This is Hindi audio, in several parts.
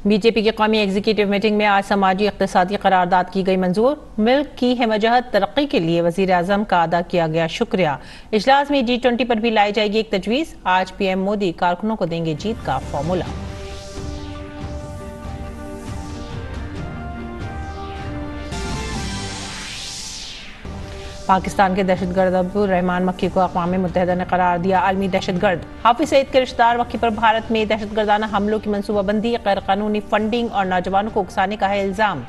बीजेपी की कौमी एग्जीक्यूटिव मीटिंग में आज समाजी इक्तिसादी करारदाद की गई मंजूर। मुल्क की हिमजहत तरक्की के लिए वजीर आजम का अदा किया गया शुक्रिया। इजलास में G20 पर भी लाई जाएगी एक तजवीज। आज PM मोदी कारकुनों को देंगे जीत का फॉर्मूला। पाकिस्तान के दहशतगर्द अब्दुल रहमान मक्की को अक़वाम मुत्तहिदा ने करार दिया आलमी दहशतगर्द। हाफिज सईद के रिश्तेदार मक्की पर भारत में दहशतगर्दाना हमलों की मनसूबाबंदी, गैर कानूनी फंडिंग और नौजवानों को उकसाने का है इल्जाम।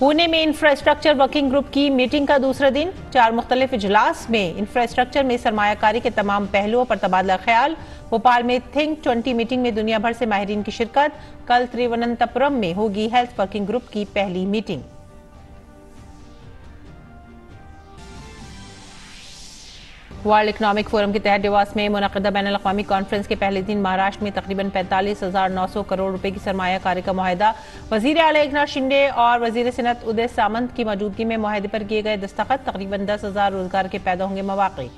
पुणे में इंफ्रास्ट्रक्चर वर्किंग ग्रुप की मीटिंग का दूसरा दिन। 4 मुख्तलिफ इजलास में इंफ्रास्ट्रक्चर में सरमायाकारी के तमाम पहलुओं पर तबादला ख्याल। भोपाल में थिंक 20 मीटिंग में दुनिया भर से माहिरीन की शिरकत। कल त्रिवनंतपुरम में होगी हेल्थ वर्किंग ग्रुप की पहली मीटिंग। वर्ल्ड इकोनॉमिक फोरम के तहत देवास में मुनक़िदा बैनुल अक़वामी कॉन्फ्रेंस के पहले दिन महाराष्ट्र में तकरीबन 45,900 करोड़ रुपए की सरमायाकारी का मुआहदा। वजीर आला एकनाथ शिंदे और वजीर सनअत उदय सामंत की मौजूदगी में मुआहदे पर किए गए दस्तखत। तकरीबन 10,000 रोजगार के पैदा होंगे मौक़े।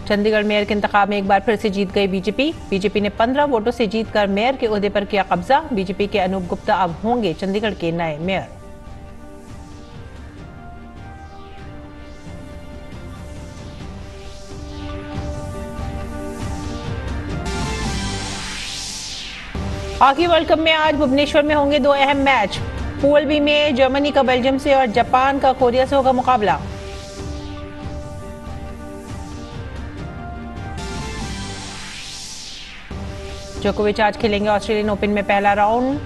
चंडीगढ़ मेयर के इंतखाब में एक बार फिर से जीत गई बीजेपी ने 15 वोटों से जीतकर मेयर के ओहदे पर किया कब्जा। बीजेपी के अनूप गुप्ता अब होंगे चंडीगढ़ के नए मेयर। हॉकी वर्ल्ड कप में आज भुवनेश्वर में होंगे 2 अहम मैच। पूल बी में जर्मनी का बेल्जियम से और जापान का कोरिया से होगा मुकाबला। जोकोविच आज खेलेंगे ऑस्ट्रेलियन ओपन में पहला राउंड।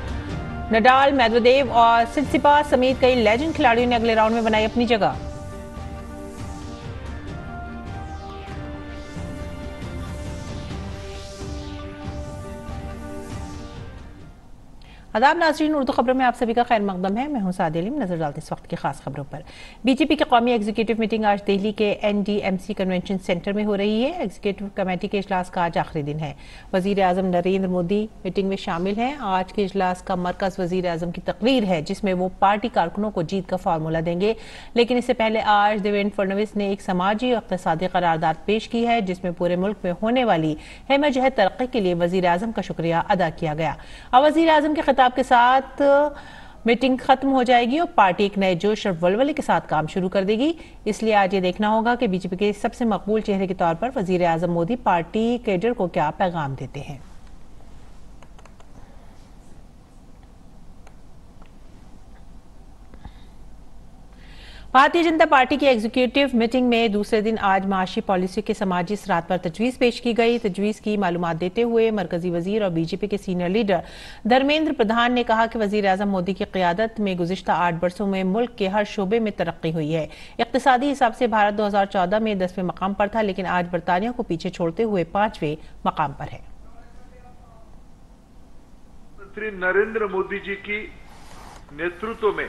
नडाल, मेदवेदेव और सित्सिपास समेत कई लेजेंड खिलाड़ियों ने अगले राउंड में बनाई अपनी जगह। आदाब नाज़रीन, उर्दू खबरों में आप सभी का खैर मकदम है। मैं हूं साद अलीम। नजर डालते इस वक्त की खास खबरों पर। बीजेपी की कौमी एग्जीक्यूटिव मीटिंग आज दिल्ली के NDMC कन्वेंशन सेंटर में हो रही है। एग्जीक्यूटिव कमेटी के इजलास का आज आखिरी दिन है। वजीर आजम नरेंद्र मोदी मीटिंग में शामिल हैं। आज के इजलास का मरकज वजीर आजम की तकरीर है, जिसमें वो पार्टी कारकुनों को जीत का फार्मूला देंगे। लेकिन इससे पहले आज देवेंद्र फडणवीस ने एक समाजी और इक़्तिसादी करारदाद पेश की है, जिसमें पूरे मुल्क में होने वाली हिमजहत तरक्की के लिए वजीर आजम का शुक्रिया अदा किया गया। अब वजीर आजम के खिताब के साथ मीटिंग खत्म हो जाएगी और पार्टी एक नए जोश और वलवले के साथ काम शुरू कर देगी। इसलिए आज ये देखना होगा कि बीजेपी के सबसे मकबूल चेहरे के तौर पर वजीर आजम मोदी पार्टी कैडर को क्या पैगाम देते हैं। भारतीय जनता पार्टी की एग्जीक्यूटिव मीटिंग में दूसरे दिन आज माशी पॉलिसी के समाजी सराहत पर तजवीज़ पेश की गई। तजवीज़ की मालूमात देते हुए मरकजी वजीर और बीजेपी के सीनियर लीडर धर्मेंद्र प्रधान ने कहा कि वजीर आजम मोदी की क़ियादत में गुज़िश्ता 8 बरसों में मुल्क के हर शोबे में तरक्की हुई है। इक़्तिसादी हिसाब से भारत 2014 में 10वें मकाम पर था, लेकिन आज बरतानिया को पीछे छोड़ते हुए 5वें मकाम पर है। प्रधानमंत्री नरेंद्र मोदी जी की नेतृत्व में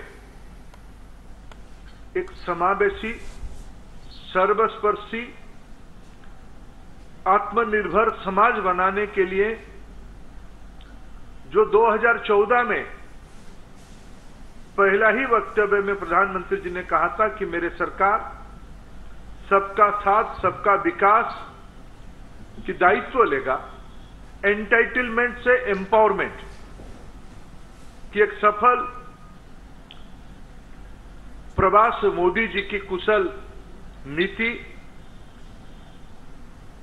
एक समावेशी, सर्वस्पर्शी, आत्मनिर्भर समाज बनाने के लिए जो 2014 में पहला ही वक्तव्य में प्रधानमंत्री जी ने कहा था कि मेरे सरकार सबका साथ सबका विकास की दायित्व लेगा, एंटाइटलमेंट से एम्पावरमेंट की एक सफल प्रवास मोदी जी की कुशल नीति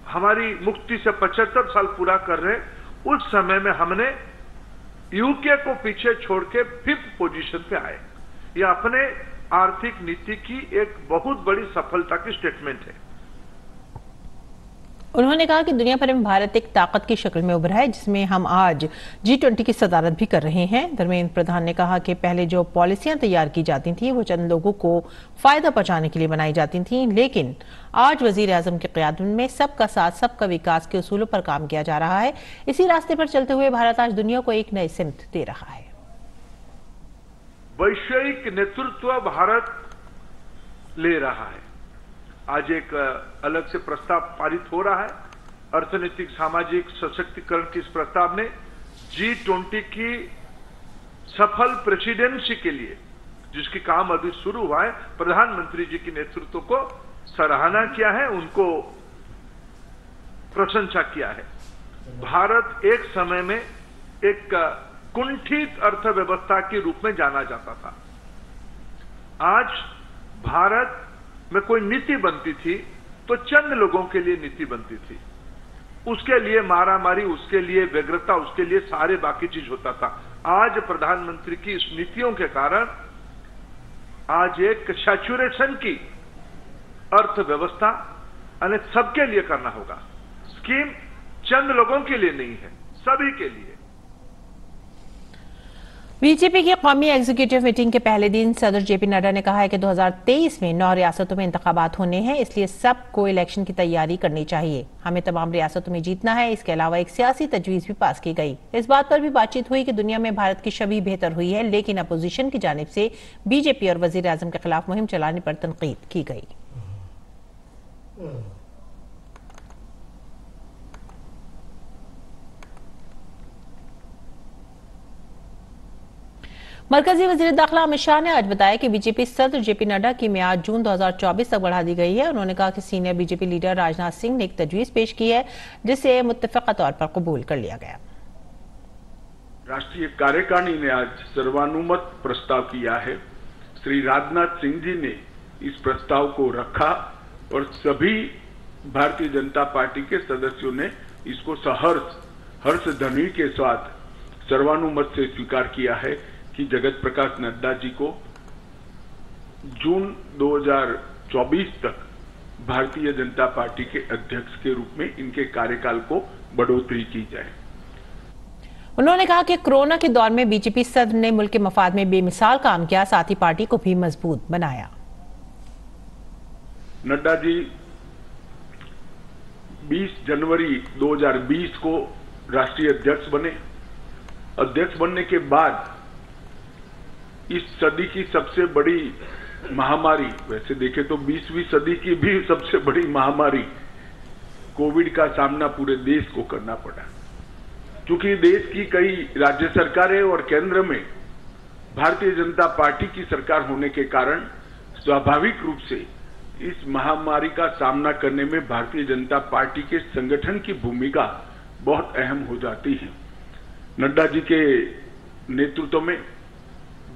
हमारी मुक्ति से 75 साल पूरा कर रहे, उस समय में हमने यूके को पीछे छोड़ के 5th पोजीशन पे आए। यह अपने आर्थिक नीति की एक बहुत बड़ी सफलता की स्टेटमेंट है। उन्होंने कहा कि दुनिया भर में भारत एक ताकत की शक्ल में उभरा है, जिसमें हम आज G20 की सदारत भी कर रहे हैं। धर्मेंद्र प्रधान ने कहा कि पहले जो पॉलिसियां तैयार की जाती थी वो चंद लोगों को फायदा पहुंचाने के लिए बनाई जाती थी, लेकिन आज वजीर आजम की क़यादत में सबका साथ सबका विकास के उसूलों पर काम किया जा रहा है। इसी रास्ते पर चलते हुए भारत आज दुनिया को एक नई सिमत दे रहा है। वैश्विक नेतृत्व भारत ले रहा है। आज एक अलग से प्रस्ताव पारित हो रहा है। अर्थनैतिक सामाजिक सशक्तिकरण के इस प्रस्ताव ने G20 की सफल प्रेसिडेंसी के लिए जिसकी काम अभी शुरू हुआ है, प्रधानमंत्री जी के नेतृत्व को सराहना किया है, उनको प्रशंसा किया है। भारत एक समय में एक कुंठित अर्थव्यवस्था के रूप में जाना जाता था। आज भारत में कोई नीति बनती थी तो चंद लोगों के लिए नीति बनती थी, उसके लिए मारामारी, उसके लिए व्यग्रता, उसके लिए सारे बाकी चीज होता था। आज प्रधानमंत्री की इस नीतियों के कारण आज एक सैचुरेशन की अर्थव्यवस्था यानी सबके लिए करना होगा। स्कीम चंद लोगों के लिए नहीं है, सभी के लिए। बीजेपी की कौमी एग्जीक्यूटिव मीटिंग के पहले दिन सदर जेपी नड्डा ने कहा है कि 2023 में 9 रियासतों में इंतखाबात होने हैं, इसलिए सबको इलेक्शन की तैयारी करनी चाहिए। हमें तमाम रियासतों में जीतना है। इसके अलावा एक सियासी तजवीज भी पास की गई। इस बात पर भी बातचीत हुई कि दुनिया में भारत की छवि बेहतर हुई है, लेकिन अपोजिशन की जानिब से बीजेपी और वजीर आजम के खिलाफ मुहिम चलाने पर तनकीद की गई। मरकजी वजीर दाखिला अमित शाह ने आज बताया कि बीजेपी सदर जेपी नड्डा की मियाद जून 2024 तक बढ़ा दी गई है। उन्होंने कहा कि senior BJP leader Rajnath Singh ने एक तजवीज पेश की है, जिसे मुत्तफिका तौर पर कबूल कर लिया गया। राष्ट्रीय कार्यकारिणी ने आज सर्वानुमत प्रस्ताव किया है। श्री राजनाथ सिंह जी ने इस प्रस्ताव को रखा और सभी भारतीय जनता पार्टी के सदस्यों ने इसको हर्ष ध्वनि के साथ सर्वानुमत से स्वीकार किया है कि जगत प्रकाश नड्डा जी को जून 2024 तक भारतीय जनता पार्टी के अध्यक्ष के रूप में इनके कार्यकाल को बढ़ोतरी की जाए। उन्होंने कहा कि कोरोना के दौर में बीजेपी सदर ने मुल्क के मफाद में बेमिसाल काम किया, साथ ही पार्टी को भी मजबूत बनाया। नड्डा जी 20 जनवरी 2020 को राष्ट्रीय अध्यक्ष बने। अध्यक्ष बनने के बाद इस सदी की सबसे बड़ी महामारी, वैसे देखें तो 20वीं सदी की भी सबसे बड़ी महामारी कोविड का सामना पूरे देश को करना पड़ा। क्योंकि देश की कई राज्य सरकारें और केंद्र में भारतीय जनता पार्टी की सरकार होने के कारण स्वाभाविक रूप से इस महामारी का सामना करने में भारतीय जनता पार्टी के संगठन की भूमिका बहुत अहम हो जाती है। नड्डा जी के नेतृत्व में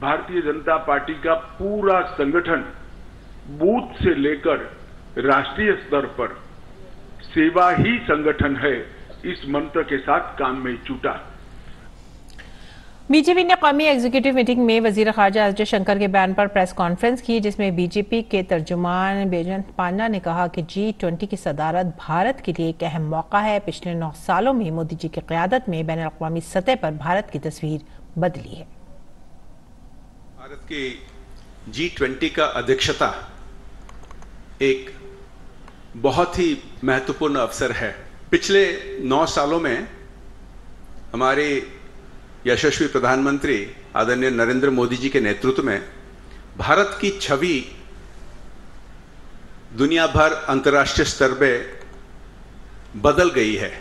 भारतीय जनता पार्टी का पूरा संगठन बूथ से लेकर राष्ट्रीय स्तर पर सेवा ही संगठन है, इस मंत्र के साथ काम में जुटा। बीजेपी ने कौमी एग्जीक्यूटिव मीटिंग में वजीर खारजा एस जयशंकर के बयान पर प्रेस कॉन्फ्रेंस की, जिसमें बीजेपी के तर्जुमान बैजयंत पांडा ने कहा कि G20 की सदारत भारत के लिए एक अहम मौका है। पिछले 9 सालों में मोदी जी की क़यादत में बैन अक़वामी सतह पर भारत की तस्वीर बदली है। भारत की G20 का अध्यक्षता एक बहुत ही महत्वपूर्ण अवसर है। पिछले 9 सालों में हमारे यशस्वी प्रधानमंत्री आदरणीय नरेंद्र मोदी जी के नेतृत्व में भारत की छवि दुनिया भर अंतर्राष्ट्रीय स्तर पर बदल गई है।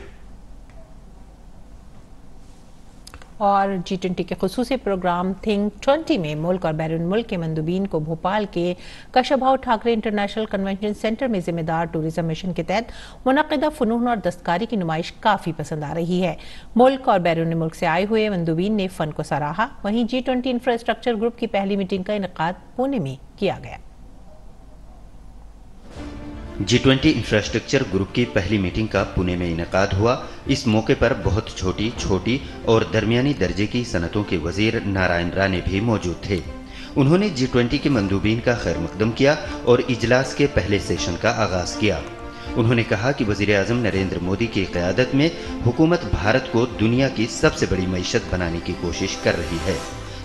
और G20 के खुसूसी प्रोग्राम थिंक 20 में मुल्क और बैरून मुल्क के मंदुबीन को भोपाल के Kushabhau Thackeray international convention centre में जिम्मेदार टूरिज्म मिशन के तहत मुनक़िदा फ़नून और दस्तकारी की नुमाइश काफ़ी पसंद आ रही है। मुल्क और बैरून मुल्क से आए हुए मंदुबीन ने फ़न को सराहा। वहीं G20 इंफ्रास्ट्रक्चर ग्रुप की पहली मीटिंग का इनेकाद पुणे में किया गया। G20 इंफ्रास्ट्रक्चर ग्रुप की पहली मीटिंग का पुणे में इनेकाद हुआ। इस मौके पर बहुत छोटी और दरमियानी दर्जे की सनतों के वजीर नारायण राणे भी मौजूद थे। उन्होंने G20 के मंदूबीन का खैर मकदम किया और इजलास के पहले सेशन का आगाज किया। उन्होंने कहा कि वजीर आजम नरेंद्र मोदी की क़यादत में हुकूमत भारत को दुनिया की सबसे बड़ी मईशत बनाने की कोशिश कर रही है।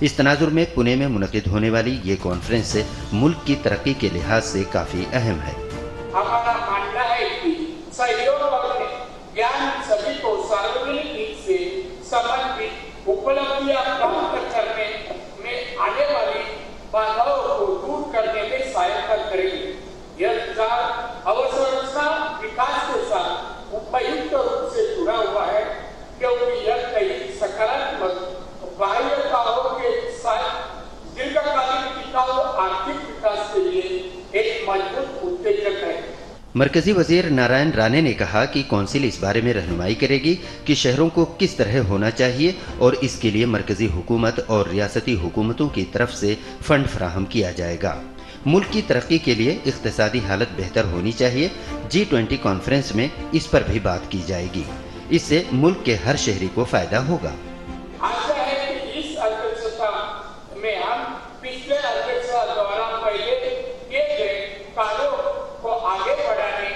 इस तनाजुर में पुणे में मुनक़िद होने वाली ये कॉन्फ्रेंस मुल्क की तरक्की के लिहाज से काफी अहम है। हमारा मानना है कि सहयोग और ज्ञान सभी को सार्वजनिक हित से संबंधित उपलब्धियां प्राप्त करने में आने वाली बाधाओं को दूर करने में सहायता करेगी। यह अवसंरचना विकास के साथ उपयुक्त रूप से जुड़ा हुआ है, क्योंकि यह कई सकारात्मक बाह्यताओं के साथ दीर्घकालीन विकास मरकजी वजीर नारायण राणे ने कहा कि कौंसिल इस बारे में रहनुमाई करेगी कि शहरों को किस तरह होना चाहिए और इसके लिए मरकजी हुकूमत और रियासती हुकूमतों की तरफ से फंड फराहम किया जाएगा। मुल्क की तरक्की के लिए इक्तिसादी हालत बेहतर होनी चाहिए। G20 कॉन्फ्रेंस में इस पर भी बात की जाएगी। इससे मुल्क के हर शहरी को फायदा होगा। आशा है कि इस अध्यक्षता में हम पिछले अध्यक्षता द्वारा पहले किए गए कार्यों को आगे बढ़ाने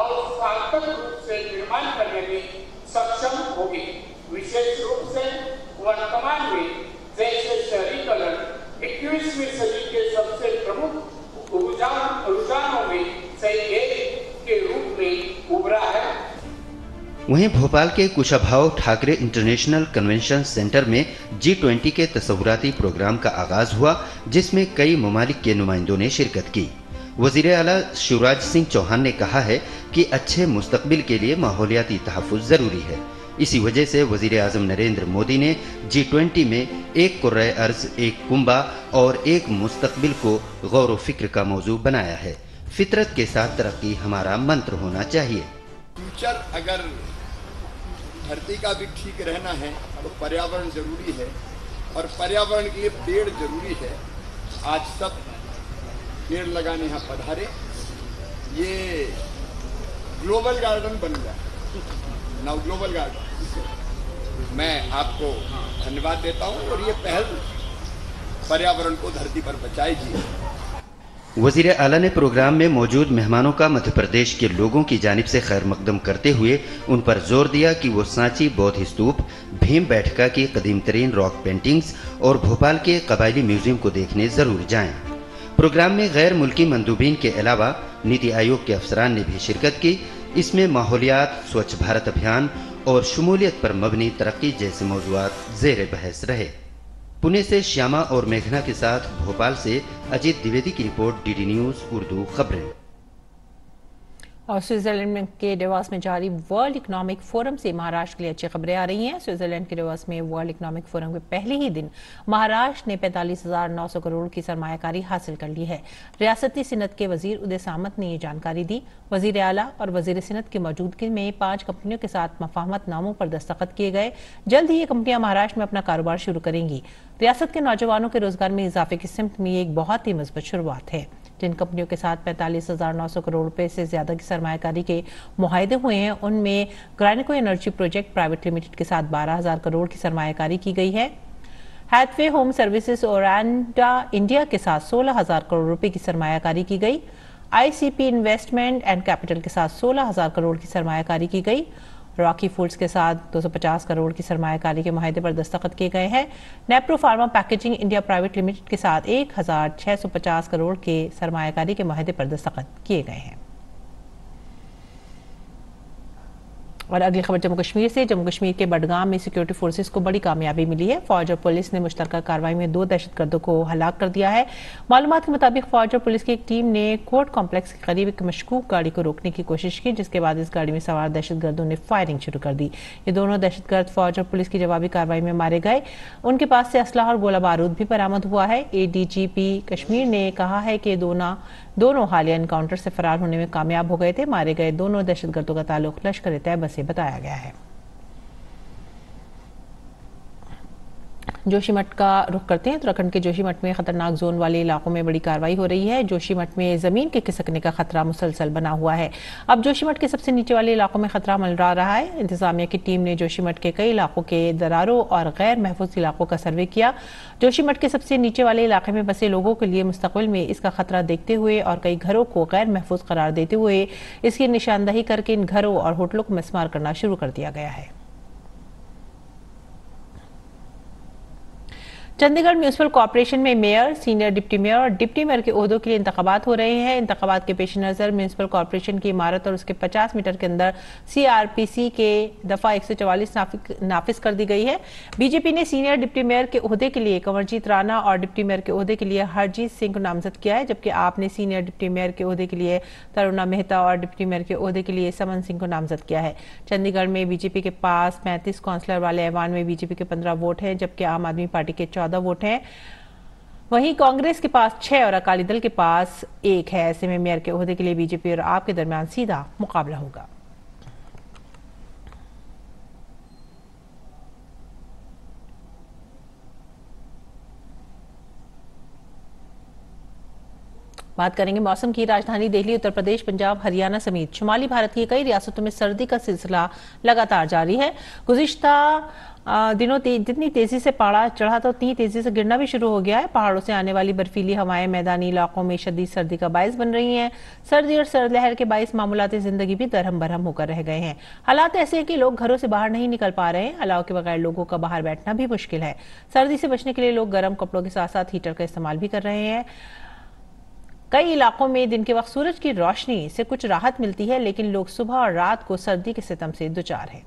और सार्थक रूप से निर्माण करने में सक्षम होगी। विशेष रूप से वर्तमान में जैसे शहरीकरण 21वीं सदी के सबसे प्रमुख रुझानों में से एक के रूप में उभरा है। वहीं भोपाल के Kushabhau Thackeray international convention centre में G20 के तस्वुराती प्रोग्राम का आगाज हुआ, जिसमें कई ममालिक के नुमाइंदों ने शिरकत की। वजीर आला शिवराज सिंह चौहान ने कहा है कि अच्छे मुस्तकबिल के लिए माहौलियाती तहफ़्फ़ुज़ ज़रूरी है। इसी वजह से वजीर आज़म नरेंद्र मोदी ने G20 में एक कुर्रे अर्ज़, एक कुंबा और एक मुस्तकबिल को गौर व फिक्र का मौजू बनाया है। फितरत के साथ तरक्की हमारा मंत्र होना चाहिए। फ्यूचर अगर धरती का भी ठीक रहना है तो पर्यावरण जरूरी है और पर्यावरण के लिए पेड़ जरूरी है। आज सब पेड़ लगाने यहाँ पधारे, ये ग्लोबल गार्डन बन गया, नाउ ग्लोबल गार्डन। मैं आपको धन्यवाद देता हूँ और ये पहल पर्यावरण को धरती पर बचाएगी। वजीर आला ने प्रोग्राम में मौजूद मेहमानों का मध्य प्रदेश के लोगों की जानिब से खैर मकदम करते हुए उन पर जोर दिया कि वो सांची बौद्ध स्तूप, भीम बैठका की कदीम तरीन रॉक पेंटिंग्स और भोपाल के कबायली म्यूजियम को देखने जरूर जाएं। प्रोग्राम में गैर मुल्की मंदूबीन के अलावा नीति आयोग के अफसरान ने भी शिरकत की। इसमें माहौलियात, स्वच्छ भारत अभियान और शमूलियत पर मबनी तरक्की जैसे मौज़ूआत ज़ेर बहस रहे। पुणे से श्यामा और मेघना के साथ भोपाल से अजीत द्विवेदी की रिपोर्ट, DD न्यूज़ उर्दू खबरें। और स्विट्जरलैंड के डेवॉस में जारी वर्ल्ड इकोनॉमिक फोरम से महाराष्ट्र के लिए अच्छी खबरें आ रही हैं। स्विट्जरलैंड के डेवॉस में वर्ल्ड इकोनॉमिक फोरम के पहले ही दिन महाराष्ट्र ने 45,900 करोड़ की सरमायाकारी हासिल कर ली है। रियासती सिनत के वजीर उदय सामंत ने ये जानकारी दी। वजीर आला और वजीर सिनत की मौजूदगी में 5 कंपनियों के साथ मफाहमत नामों पर दस्तखत किए गए। जल्द ही ये कंपनियां महाराष्ट्र में अपना कारोबार शुरू करेंगी। रियासत के नौजवानों के रोजगार में इजाफे की सिमत में एक बहुत ही मजबूत शुरुआत है। जिन कंपनियों के साथ 45,900 करोड़ रुपए से ज्यादा की सरमायाकारी के मुआहदे हुए हैं, उनमें ग्राइनेको एनर्जी प्रोजेक्ट प्राइवेट लिमिटेड के साथ 12,000 करोड़ की सरमायाकारी की गई है। हैथवे होम सर्विसेज और इंडिया के साथ 16,000 करोड़ रुपए की सरमायाकारी की गई। ICP इन्वेस्टमेंट एंड कैपिटल के साथ 16,000 करोड़ की सरमायाकारी की गई। रॉकी फूड्स के साथ 250 करोड़ की सरमायाकारी के मुआहदे पर दस्तखत किए गए हैं। Nepro pharma packaging India private limited के साथ 1,650 करोड़ के सरमायाकारी के मुआहदे पर दस्तखत किए गए हैं। और अगली खबर जम्मू कश्मीर से। जम्मू कश्मीर के बडगाम में सिक्योरिटी फोर्सेस को बड़ी कामयाबी मिली है। फौज और पुलिस ने मुश्तरका कार्रवाई में 2 दहशतगर्दों को हलाक कर दिया है। मालूमात के मुताबिक फौज और पुलिस की एक टीम ने कोर्ट कॉम्प्लेक्स के करीब एक मशकूक गाड़ी को रोकने की कोशिश की, जिसके बाद इस गाड़ी में सवार दहशतगर्दों ने फायरिंग शुरू कर दी। ये दोनों दहशतगर्द फौज और पुलिस की जवाबी कार्रवाई में मारे गए। उनके पास से असलाह और गोला बारूद भी बरामद हुआ है। ADGP कश्मीर ने कहा है कि दोनों हालिया एनकाउंटर से फरार होने में कामयाब हो गए थे। मारे गए दोनों दहशतगर्दों का ताल्लुक लश्कर तैयबा से बताया गया है। जोशीमठ का रुख करते हैं। उत्तराखंड के जोशीमठ में खतरनाक जोन वाले इलाकों में बड़ी कार्रवाई हो रही है। जोशीमठ में जमीन के खिसकने का खतरा मुसलसल बना हुआ है। अब जोशीमठ के सबसे नीचे वाले इलाकों में खतरा मंडरा रहा है। इंतजामिया की टीम ने जोशीमठ के कई इलाकों के दरारों और गैर महफूज इलाकों का सर्वे किया। जोशीमठ के सबसे नीचे वाले इलाके में बसे लोगों के लिए मुस्तकबिल में इसका खतरा देखते हुए और कई घरों को गैर महफूज करार देते हुए इसकी निशानदही करके इन घरों और होटलों को मिसमार करना शुरू कर दिया गया है। चंडीगढ़ म्यूनिसिपल कॉर्पोरेशन में मेयर, सीनियर डिप्टी मेयर और डिप्टी मेयर के ओहदों के लिए इंतखाबात हो रहे हैं। इंतखाबात के पेश नजर म्यूनिसिपल कॉर्पोरेशन की इमारत और उसके 50 मीटर के अंदर CRPC के दफा 144 नाफिज कर दी गई है। बीजेपी ने सीनियर डिप्टी मेयर के ओहदे के लिए कंवरजीत राणा और डिप्टी मेयर के ओहदे के लिए हरजीत सिंह को नामजद किया है, जबकि आपने सीनियर डिप्टी मेयर के ओहदे के लिए तरुणा मेहता और डिप्टी मेयर के ओहदे के लिए समन सिंह को नामजद किया है। चंडीगढ़ में बीजेपी के पास 35 काउंसलर वाले ऐवान में बीजेपी के 15 वोट हैं, जबकि आम आदमी पार्टी के 14 वोट हैं। वहीं कांग्रेस के पास 6 और अकाली दल के पास 1 है। ऐसे में मेयर के ओहदे के लिए बीजेपी और आप के दरमियान सीधा मुकाबला होगा। बात करेंगे मौसम की। राजधानी दिल्ली, उत्तर प्रदेश, पंजाब, हरियाणा समेत शुमाली भारत की कई रियासतों में सर्दी का सिलसिला लगातार जारी है। गुज़िश्ता दिनों जितनी तेजी से पारा चढ़ा तो उतनी तेजी से गिरना भी शुरू हो गया है। पहाड़ों से आने वाली बर्फीली हवाएं मैदानी इलाकों में शदीद सर्दी का बायस बन रही हैं। सर्दी और सर्द लहर के बायस मामूलाती जिंदगी भी दरहम बरहम होकर रह गए हैं। हालात ऐसे हैं कि लोग घरों से बाहर नहीं निकल पा रहे हैं। अलाव के बगैर लोगों का बाहर बैठना भी मुश्किल है। सर्दी से बचने के लिए लोग गर्म कपड़ों के साथ साथ हीटर का इस्तेमाल भी कर रहे हैं। कई इलाकों में दिन के वक्त सूरज की रोशनी से कुछ राहत मिलती है, लेकिन लोग सुबह और रात को सर्दी के सितम से दुचार हैं।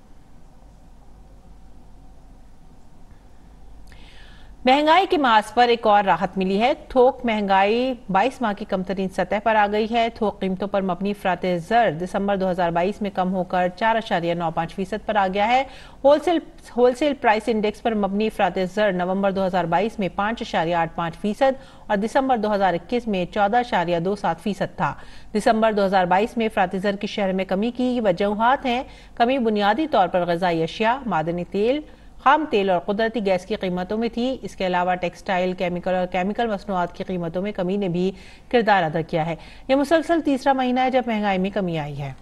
महंगाई के मास पर एक और राहत मिली है। थोक महंगाई 22 माह की कमतरीन सतह पर आ गई है। थोक कीमतों पर मबनी फ़राते ज़र दिसंबर 2022 में कम होकर 4.95% पर आ गया है। होलसेल प्राइस इंडेक्स पर मबनी फ़राते ज़र नवंबर 2022 में 5.85% और दिसंबर 2021 में 14.27% था। दिसंबर 2022 में फ़राते ज़र की शरह में कमी की वजूहात हैं। कमी बुनियादी तौर पर ग़िज़ाई अशिया, मादनी तेल, खाम तेल और कुदरती गैस की कीमतों में थी। इसके अलावा टेक्सटाइल, केमिकल और केमिकल मसनूआत की कीमतों में कमी ने भी किरदार अदा किया है। यह मुसलसल तीसरा महीना है जब महंगाई में कमी आई है।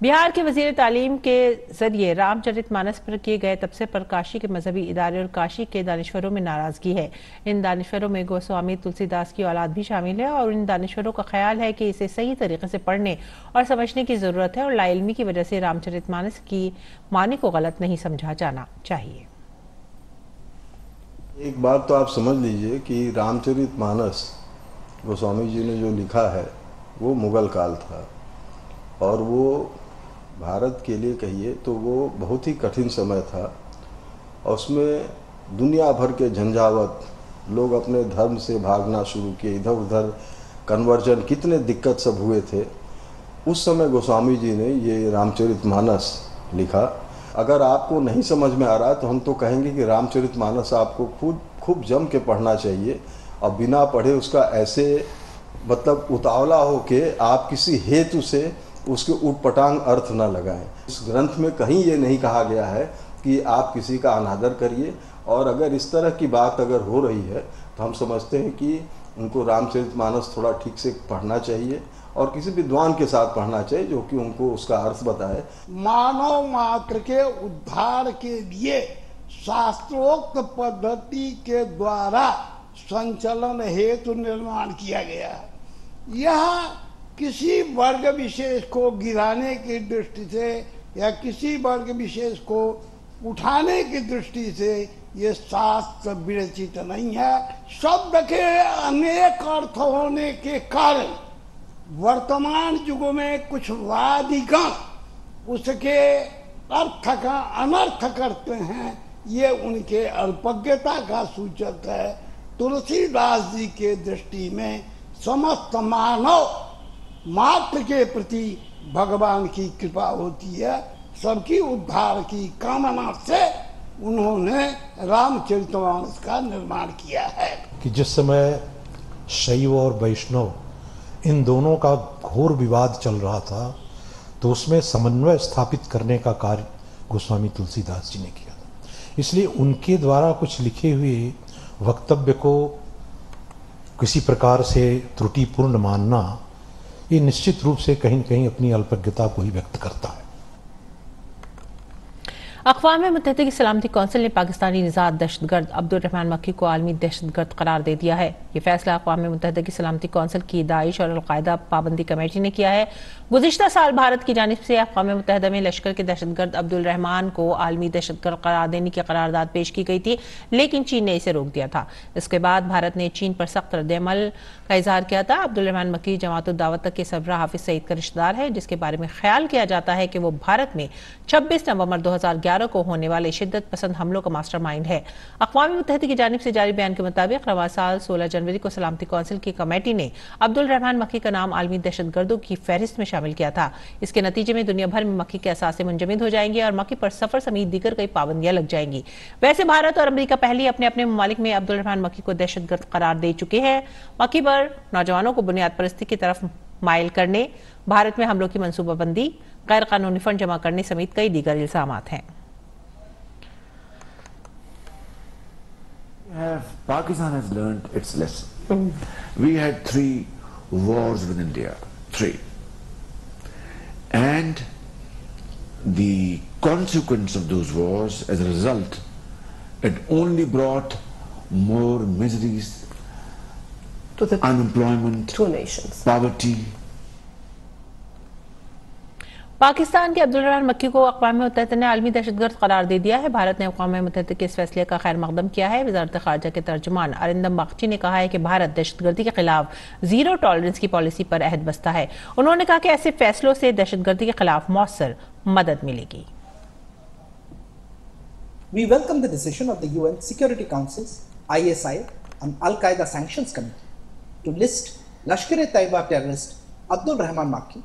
बिहार के वजीर तालीम के जरिए रामचरितमानस पर किए गए तबसरे पर काशी के मजहबी इदारे और काशी के दानिश्वरों में नाराजगी है। इन दानिश्वरों में गोस्वामी तुलसीदास की औलाद भी शामिल है और इन दानिश्वरों का ख्याल है कि इसे सही तरीके से पढ़ने और समझने की जरूरत है और लाइल्मी की वजह से रामचरितमानस की मानी को गलत नहीं समझा जाना चाहिए। एक बात तो आप समझ लीजिए कि रामचरितमानस गोस्वामी जी ने जो लिखा है वो मुगल काल था और वो भारत के लिए कहिए तो वो बहुत ही कठिन समय था और उसमें दुनिया भर के झंझावत, लोग अपने धर्म से भागना शुरू किए, इधर उधर कन्वर्जन, कितने दिक्कत सब हुए थे। उस समय गोस्वामी जी ने ये रामचरितमानस लिखा। अगर आपको नहीं समझ में आ रहा तो हम तो कहेंगे कि रामचरितमानस आपको खूब जम के पढ़ना चाहिए और बिना पढ़े उसका ऐसे मतलब उतावला हो के आप किसी हेतु से उसके उटपटांग अर्थ न लगाएं। इस ग्रंथ में कहीं ये नहीं कहा गया है कि आप किसी का अनादर करिए और अगर इस तरह की बात अगर हो रही है तो हम समझते हैं कि उनको रामचरितमानस थोड़ा ठीक से पढ़ना चाहिए और किसी विद्वान के साथ पढ़ना चाहिए जो कि उनको उसका अर्थ बताए। मानव मात्र के उद्धार के लिए शास्त्रोक्त पद्धति के द्वारा संचलन हेतु निर्माण किया गया। यह किसी वर्ग विशेष को गिराने की दृष्टि से या किसी वर्ग विशेष को उठाने की दृष्टि से ये शास्त्र विरचित नहीं है। शब्द के अनेक अर्थ होने के कारण वर्तमान युग में कुछ वादिगण उसके अर्थ का अनर्थ करते हैं। ये उनके अल्पज्ञता का सूचक है। तुलसीदास जी के दृष्टि में समस्त मानव मात्र के प्रति भगवान की कृपा होती है। सबकी उद्धार की कामना से उन्होंने रामचरितमानस का निर्माण किया है। कि जिस समय शैव और वैष्णव इन दोनों का घोर विवाद चल रहा था तो उसमें समन्वय स्थापित करने का कार्य गोस्वामी तुलसीदास जी ने किया था। इसलिए उनके द्वारा कुछ लिखे हुए वक्तव्य को किसी प्रकार से त्रुटिपूर्ण मानना ये निश्चित रूप से कहीं न कहीं अपनी अल्पज्ञता को ही व्यक्त करता है। अक़वाम मुत्तहिदा की सलामती कौंसिल ने पाकिस्तानी निज़ाद दहशतगर्द अब्दुल रहमान मक्की को आलमी दहशतगर्द करार दे दिया है। ये फैसला अक़वाम मुत्तहिदा की सलामती कौंसिल की दाइश और अलकायदा पाबंदी कमेटी ने किया है। गुज़िश्ता साल भारत की जानिब से अक़वाम मुत्तहिदा में लश्कर के दहशतगर्द अब्दुल रहमान को आलमी दहशतगर्द करार देने की करारदाद पेश की गई थी, लेकिन चीन ने इसे रोक दिया था। इसके बाद भारत ने चीन पर सख्त रद्द-ए-अमल का इजहार किया था। अब्दुल रहमान मक्की जमात दावत के सरबराह हाफिज सईद का रिश्तेदार है, जिसके बारे में ख्याल किया जाता है कि वो भारत में 26 नवंबर 2011 मुबारक को होने वाले शिद्दत पसंद हमलों का मास्टरमाइंड है। अक़वाम मुत्तहिदा की जानिब से जारी बयान के मुताबिक रवां साल 16 जनवरी को सलामती कौंसिल की कमेटी ने अब्दुल रहमान मक्की का नाम आलमी दहशतगर्दों की फहरिस्त में शामिल किया था। इसके नतीजे में दुनिया भर में मक्की के असासे मुंजमद हो जाएंगे और मक्की पर सफर समेत दीगर कई पाबंदियां लग जाएंगी। वैसे भारत और अमेरिका पहले अपने अपने ममालिक में अब्दुल रहमान मक्की को दहशतगर्द करार दे चुके हैं। मक्की पर नौजवानों को बुनियाद परस्ती की तरफ माइल करने, भारत में हमलों की मनसूबाबंदी, गैर कानूनी फंड जमा करने समेत कई दीगर इल्जामात हैं। Pakistan has learned its lesson. We had 3 wars with India, 3. And the consequence of those wars, as a result, it only brought more miseries, to the unemployment, 2 nations, poverty. Pakistan के अब्दुल रहमान मक्की को अक़वाम मुत्तहिदा ने आलमी दहशतगर्द करार दे दिया है। भारत ने अक़वाम मुत्तहिदा के इस फैसले का खैर मकदम किया है। वज़ारत ख़ारजा के तर्जुमान अरिंदम बागची ने कहा है कि भारत दहशतगर्दी के खिलाफ जीरो टॉलरेंस की पॉलिसी पर अहद बस्ता है। उन्होंने कहा कि ऐसे फैसलों से दहशतगर्दी के खिलाफ मौसर मदद मिलेगी। We welcome the decision of the UN Security Council's ISI and Al-Qaeda Sanctions Committee to list Lashkar-e-Taiba terrorist Abdul Rahman Makki,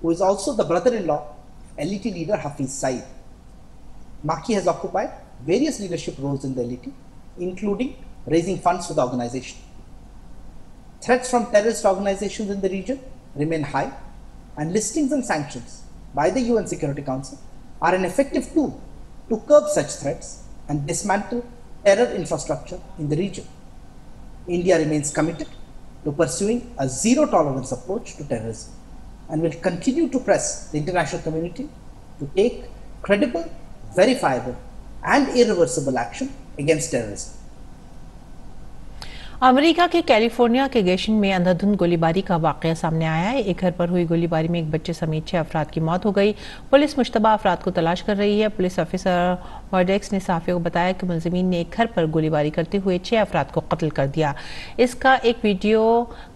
who is also the brother-in-law of LET leader Hafiz Saeed. Makki has occupied various leadership roles in the LET, including raising funds for the organization. Threats from terrorist organizations in the region remain high, and listings and sanctions by the UN Security Council are an effective tool to curb such threats and dismantle terror infrastructure in the region. India remains committed to pursuing a zero-tolerance approach to terrorism and will continue to press the international community to take credible, verifiable and irreversible action against terrorism. America के कैलिफोर्निया के गेशन में अंधाधुंध गोलीबारी का वाकया सामने आया है। एक घर पर हुई गोलीबारी में एक बच्चे समेत 6 अफराद की मौत हो गई। पुलिस मुश्तबा अफराद को तलाश कर रही है। पुलिस ऑफिसर वर्डेक्स ने सहाफ़ियों को बताया कि मुलजिमीन ने एक घर पर गोलीबारी करते हुए 6 अफराद को कत्ल कर दिया। इसका एक वीडियो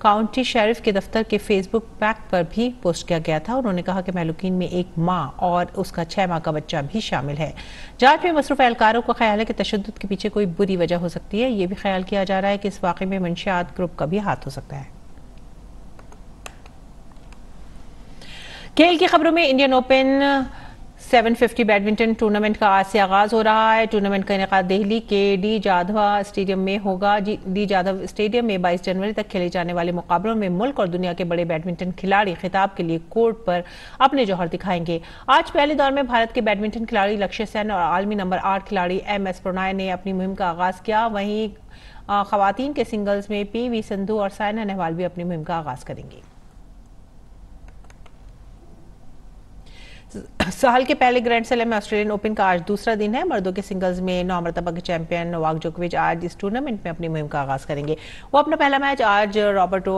काउंटी शेरिफ के दफ्तर के फेसबुक पैक पर भी पोस्ट किया गया था। उन्होंने कहा कि महलूकीन में एक माँ और उसका 6 माह का बच्चा भी शामिल है। जांच में मसरूफ एहलकारों का ख्याल है कि तशद्दुद के पीछे कोई बुरी वजह हो सकती है। ये भी ख्याल किया जा रहा है कि इस वाक़े में मंशियात ग्रुप का भी हाथ हो सकता है। खेल की खबरों में इंडियन ओपन 750 बैडमिंटन टूर्नामेंट का आज से आगाज हो रहा है। टूर्नामेंट का इनेकाद दिल्ली के डी जाधव स्टेडियम में होगा। डी जाधव स्टेडियम में 22 जनवरी तक खेले जाने वाले मुकाबलों में मुल्क और दुनिया के बड़े बैडमिंटन खिलाड़ी खिताब के लिए कोर्ट पर अपने जौहर दिखाएंगे। आज पहले दौर में भारत के बैडमिंटन खिलाड़ी लक्ष्य सेन और आलमी नंबर 8 खिलाड़ी MS प्रणय ने अपनी मुहिम का आगाज किया। वहीं खवातीन के सिंगल्स में PV सिंधु और साइना नेहवाल भी अपनी मुहिम का आगाज करेंगी। साल के पहले ग्रैंड स्लैम में ऑस्ट्रेलियन ओपन का आज दूसरा दिन है। मर्दों के सिंगल्स में 9 मरतबा के चैंपियन नोवाक जोकोविच आज इस टूर्नामेंट में अपनी मुहिम का आगाज करेंगे। वो अपना पहला मैच आज रॉबर्टो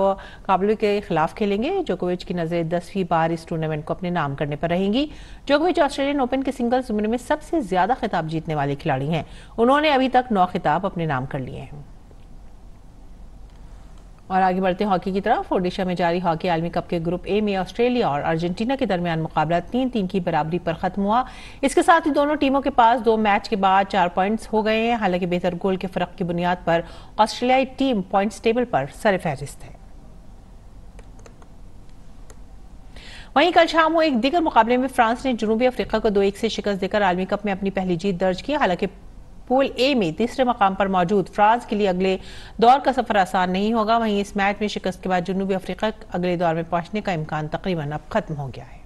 काबलो के खिलाफ खेलेंगे। जोकोविच की नजरें 10वीं बार इस टूर्नामेंट को अपने नाम करने पर रहेंगी। जोकोविच ऑस्ट्रेलियन ओपन के सिंगल्स उम्र में सबसे ज्यादा खिताब जीतने वाले खिलाड़ी हैं। उन्होंने अभी तक 9 खिताब अपने नाम कर लिए हैं। और आगे बढ़ते हैं हॉकी की तरफ। ओडिशा में जारी हॉकी आलमी कप के ग्रुप ए में ऑस्ट्रेलिया और अर्जेंटीना के दरमियान मुकाबला 3-3 की बराबरी पर खत्म हुआ। इसके साथ ही दोनों टीमों के पास 2 मैच के बाद 4 पॉइंट्स हो गए हैं। हालांकि बेहतर गोल के फर्क की बुनियाद पर ऑस्ट्रेलियाई टीम पॉइंट्स टेबल पर सरफहरिस्त है। वहीं कल शाम हुए एक दीगर मुकाबले में फ्रांस ने जनूबी अफ्रीका को 2-1 से शिकस्त देकर आलमी कप में अपनी पहली जीत दर्ज की। हालांकि पूल ए में तीसरे मकाम पर मौजूद फ्रांस के लिए अगले दौर का सफर आसान नहीं होगा। वहीं इस मैच में शिकस्त के बाद जनूबी अफ्रीका अगले दौर में पहुंचने का इम्कान तकरीबन अब खत्म हो गया है।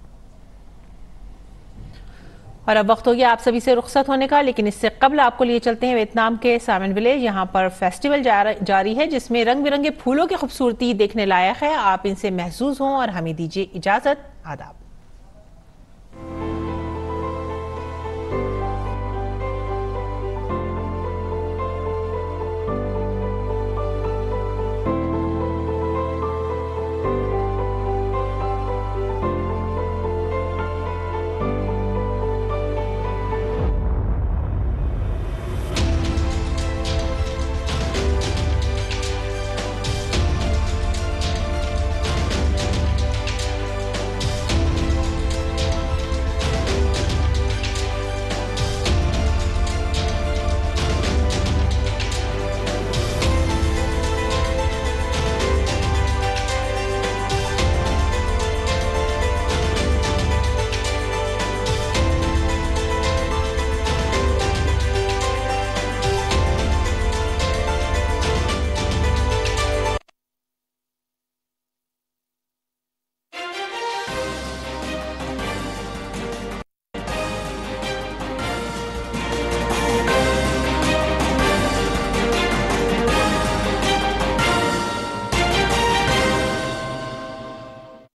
और अब वक्त हो गया आप सभी से रुखसत होने का, लेकिन इससे कबल आपको लिए चलते हैं वियतनाम के सामन विलेज। यहाँ पर फेस्टिवल जारी है जिसमें रंग बिरंगे फूलों की खूबसूरती देखने लायक है। आप इनसे महसूस हों और हमें दीजिए इजाजत। आदाब।